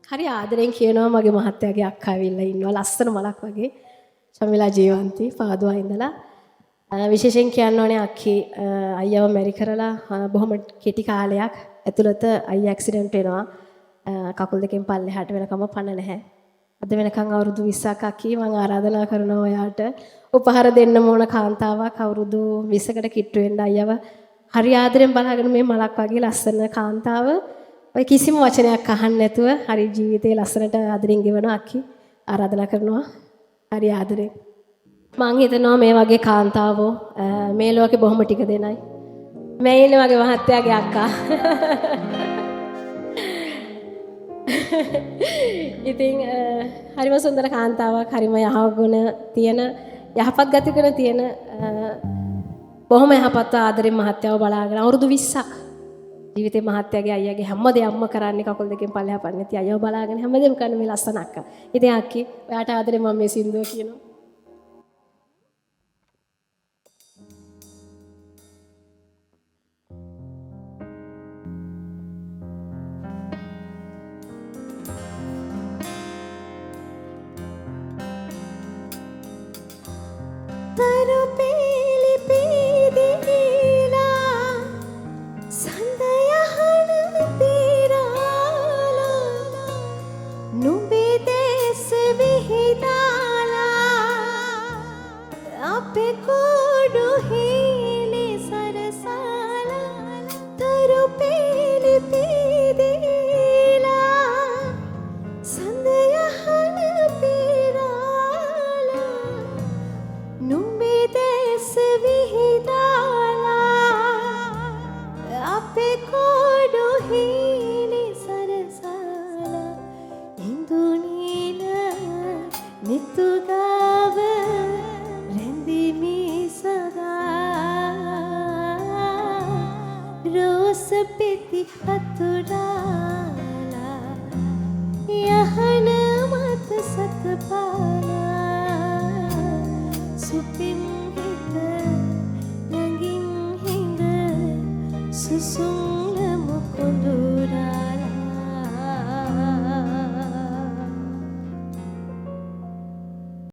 හරි ආදරෙන් කියනවා මගේ මහත්තයාගේ අක්කා ඇවිල්ලා ඉන්නවා ලස්සන මලක් වගේ. ශමිලා ජීවන්ති පාදුවා ඉඳලා. විශේෂයෙන් කියන්න ඕනේ අක්කී අයියව මැරි කරලා බොහොම කෙටි කාලයක් ඇතුළත අයියා ඇක්සිඩන්ට් වෙනවා. කකුල් දෙකෙන් පල්ලෙහාට වෙනකම පණ නැහැ. අද වෙනකන් අවුරුදු 20ක් අක්කී මම ආරාධනා කරනවා ඔයාට උපහාර දෙන්න ඕන කාන්තාවක් අවුරුදු 20කට කිට්ටු වෙන්න අයියව හරි ආදරෙන් බලාගෙන මේ මලක් වගේ ලස්සන කාන්තාව ඔය කිසිම වචනයක් අහන්න නැතුව හරි ජීවිතේ ලස්සනට ආදරෙන් ගෙවන අක්කී ආරාධනා කරනවා හරි ආදරෙන් මං හිතනවා මේ වගේ කාන්තාවෝ මේ ලෝකේ බොහොම ටික දෙනයි මේ ඉන්නේ මගේ මහත්තයාගේ අක්කා ඉතින් හරිම සුන්දර කාන්තාවක් හරිම යහගුණ තියෙන යහපත් ගතිගුණ තියෙන බොහොම යහපත් ආදරෙන් මහත්තයාව බලාගෙන අවුරුදු 20ක් ජීවිතේ මහත්තයාගේ අයියාගේ හැම දෙයක්ම කරන්නේ කකුල් දෙකෙන් පල්ලෙහා පන්නේ නැති අයියව බලාගෙන හැමදේම කරන මේ ලස්සන අක්කා. ඉතින් අක්කී ඔයාට ආදරෙන් මම මේ සින්දුව කියනවා. Susung lemu kundu